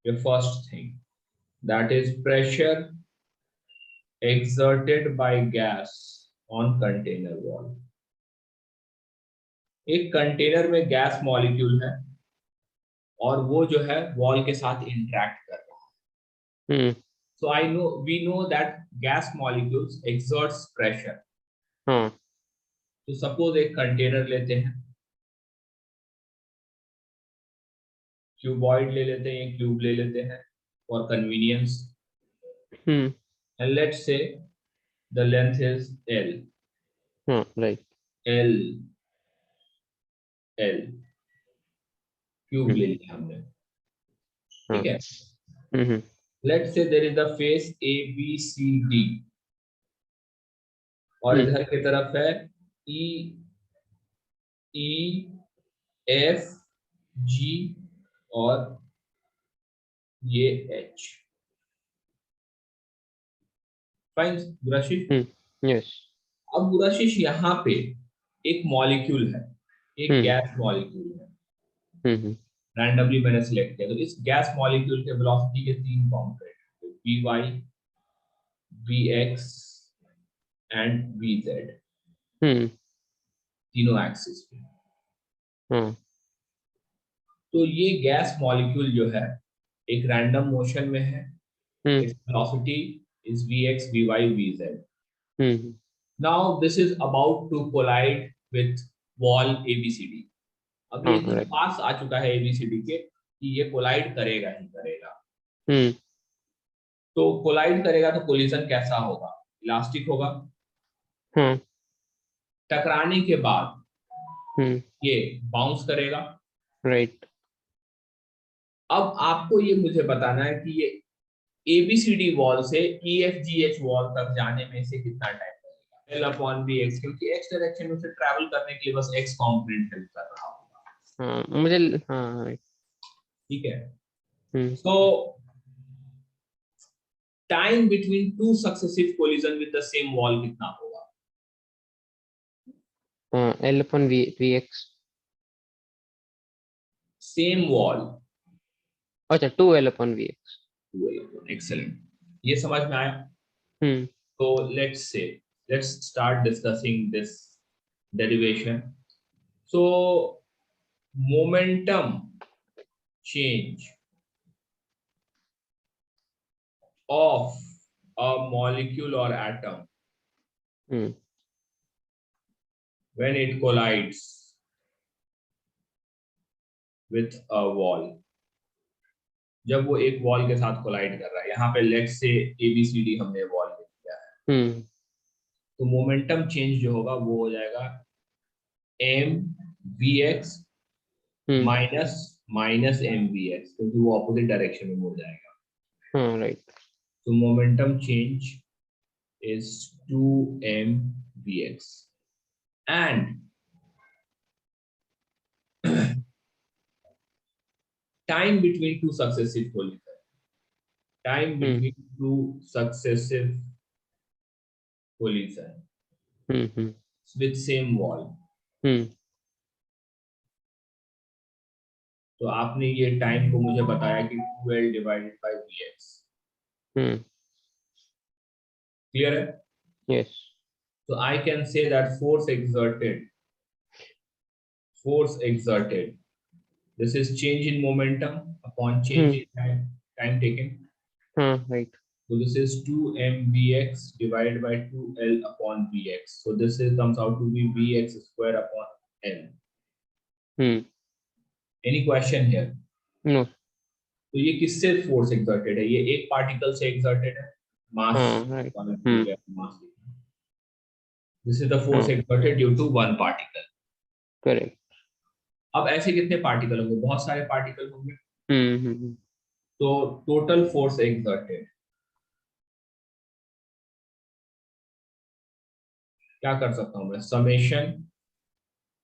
your first thing, that is pressure exerted by gas on container wall. एक container में gas molecule है और वो जो है वॉल के साथ इंटरेक्ट कर रहा है. So we know that gas molecules exerts pressure. तो सपोज एक कंटेनर लेते हैं, क्यूबॉइड ले लेते हैं, क्यूब ले लेते हैं for convenience. And let's say the length is L. Right. L cube ले लिया हमने, ठीक है. Let's say there is the face A B C D और इधर की तरफ है E F G और ये H. फाइन गुराशिश. Yes. अब गुराशिश यहाँ पे एक मॉलिक्यूल है, एक गैस मॉलिक्यूल है. रैंडमली मैंने सिलेक्ट किया. तो इस गैस मॉलिक्यूल के वेलोसिटी के 3 component, Vy, Vx and Vz. तीनों एक्सिस पे. तो ये गैस मॉलिक्यूल जो है एक रैंडम मोशन में है. its velocity is Vx, Vy, Vz. Now this is about to collide with wall ABCD. अब ये इतना पास आ चुका है ABCD के कि ये कोलाइड करेगा ही करेगा. तो कोलाइड करेगा तो कोलिजन कैसा होगा? इलास्टिक होगा. टकराने के बाद ये बाउंस करेगा. राइट. अब आपको ये मुझे बताना है कि ये ABCD वॉल से EFGH वॉल तक जाने में से कितना टाइम लगेगा? L upon Bx, क्योंकि x डायरेक्शन में से ट्रैवल करने के लिए बस x कंपोनेंट हेल्प कर रहा होगा. मुझे ठीक है. So time between two successive collision with the same wall कितना होगा? L upon Vx. Same wall. अच्छा, 2L upon Vx. 2L upon. Excellent. ये समझ में आया? So let's start discussing this derivation. So momentum change of a molecule or atom when it collides with a wall. जब वो एक wall के साथ कोलाइड कर रहा है, यहाँ पे लेट्स से ABCD हमने वॉल ले लिया है, तो मोमेंटम चेंज जो होगा वो हो जाएगा MVx माइनस MVx, क्योंकि वो ऑपोजिट डायरेक्शन में मुड़ जाएगा. राइट. तो momentum change is 2mVx and time between two successive collision. Time between two successive collision with same wall. तो आपने ये टाइम को मुझे बताया कि 2L divided by Vx. Clear है? Yes. So I can say that force exerted. This is change in momentum upon change in time taken. Right. So this is 2mVx divided by 2L upon Vx. So this comes out to be Vx square upon L. Any question here? No. तो ये किससे force exerted है? ये एक particle से exerted है. मास. मास. This is the force exerted due to one particle. Correct. अब ऐसे कितने पार्टिकल होंगे? बहुत सारे पार्टिकल होंगे. तो टोटल फोर्स एक्सर्टेड क्या कर सकता हूं मैं? Summation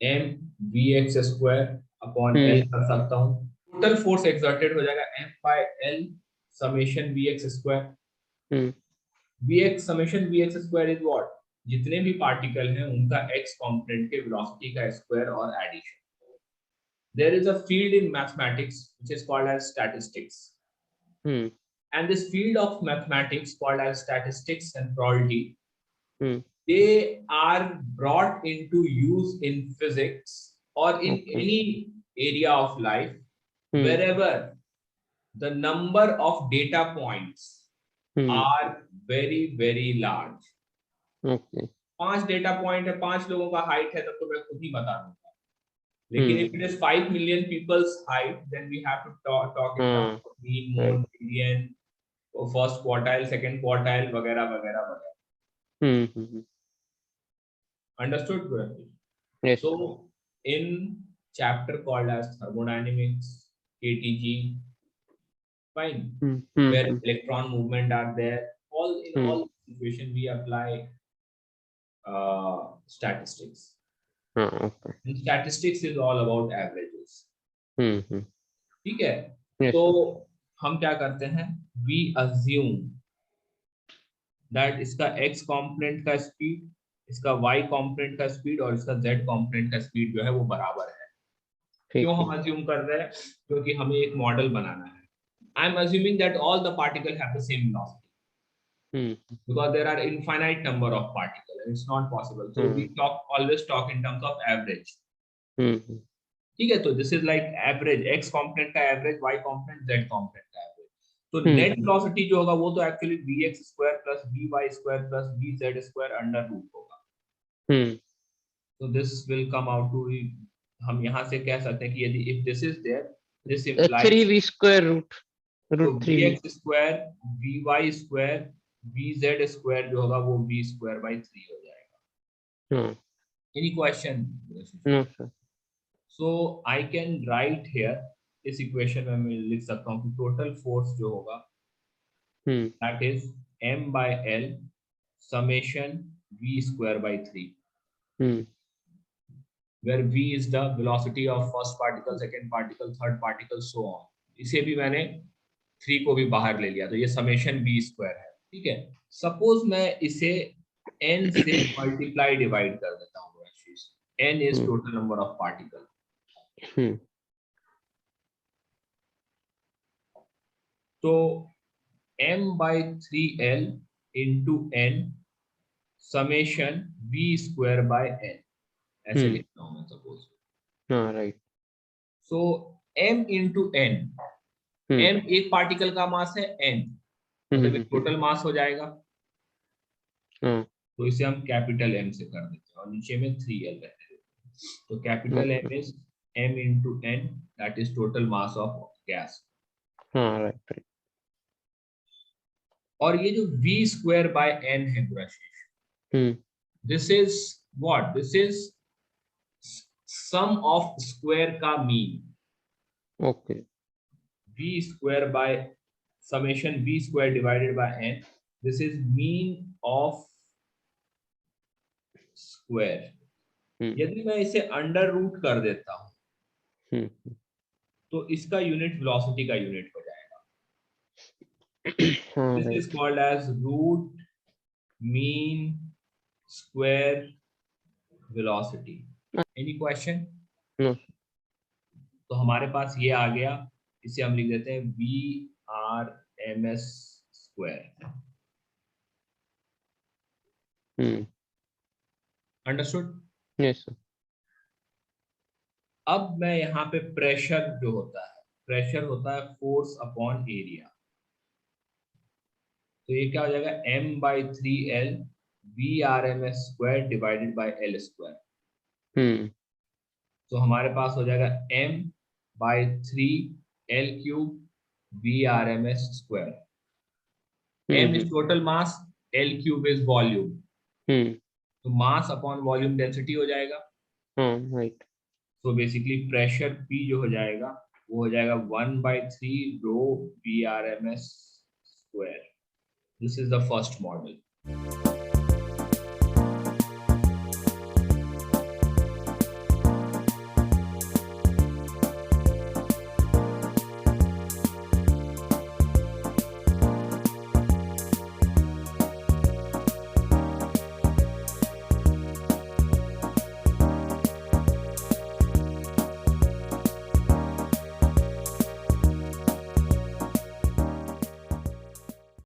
MVx square upon L कर सकता हूं. टोटल फोर्स एक्सर्टेड हो जाएगा M by L summation Vx square. Vx summation Vx square is what? जितने भी पार्टिकल हैं उनका x कंपोनेंट के वेलोसिटी का स्क्वायर और addition. There is a field in mathematics which is called as statistics. And this field of mathematics called as statistics and probability, Hmm. they are brought into use in physics or in Okay. any area of life Hmm. wherever the number of data points are very very large. Okay. 5 data point है, 5 लोगों का height है, तब तो मैं खुद ही बता दूंगा. लेकिन if it is 5 million people's height, then we have to talk in terms of mean, mode, median, first quartile, second quartile, वगैरह वगैरह वगैरह. Understood? Yes. So in chapter called as thermodynamics, KTG, fine, where electron movement are there, in all situation we apply statistics. Okay. And statistics is all about averages. ठीक है? Yes, तो हम क्या करते हैं? We assume that इसका x component का speed, इसका y component का speed और इसका z component का speed जो है वो बराबर है. क्यों हम assume कर रहे हैं? क्योंकि हमें एक मॉडल बनाना है. I am assuming that all the particles have the same velocity. Because there are infinite number of particles and it's not possible. So we always talk in terms of average. ठीक है? तो this is like average, x component का average, y component, z component का average. तो net velocity जो होगा वो तो actually vx square plus vy square plus vz square under root होगा. So this will come out to, हम यहाँ से कह सकते हैं कि यदि if this is there, this implies 3v square root तो 3v. vx square, vy square, vz square जो होगा वो v square by 3 हो जाएगा. Any question? No sir. So I can write here, इस इक्वेशन में मैं लिख सकता हूँ कि टोटल फोर्स जो होगा that is m by l summation v square by 3, where v is the velocity of first particle, second particle, third particle, so on. इसे भी मैंने 3 को भी बाहर ले लिया, तो ये समेशन v स्क्वायर है. ठीक है? सपोज मैं इसे n से मल्टीप्लाई डिवाइड कर देता हूँ. n is total number of particles. तो m by 3l into n summation v square by n, ऐसे लिखता हूँ मैं सपोज. राइट. सो m into n, m एक पार्टिकल का मास है n, मतलब टोटल मास हो जाएगा. तो इसे हम कैपिटल m से कर देते हैं और नीचे में 3l रहते हैं. तो capital m is m into n, that is total mass of gas. Right. और ये जो v square by n है ब्रशिश, this is what? This is sum of square का mean. Okay. v square by summation v square divided by n, this is mean of square. यदि मैं इसे under root कर देता हूं तो इसका यूनिट वेलोसिटी का यूनिट हो जाएगा. This is called as root mean square velocity. Any question? No. तो हमारे पास ये आ गया, इसे हम लिख देते हैं VRMS square. Understood? Yes sir. अब मैं यहाँ पे प्रेशर जो होता है, प्रेशर होता है फोर्स अपॉन एरिया. तो ये क्या हो जाएगा? m by 3l VRMS square divided by l square. तो हमारे पास हो जाएगा m by 3l cube VRMS square. m is total mass, l cube is volume. तो मास अपॉन वॉल्यूम डेंसिटी हो जाएगा. राइट. तो बेसिकली प्रेशर P जो हो जाएगा वो हो जाएगा 1/3 rho VRMS square. This is the first model.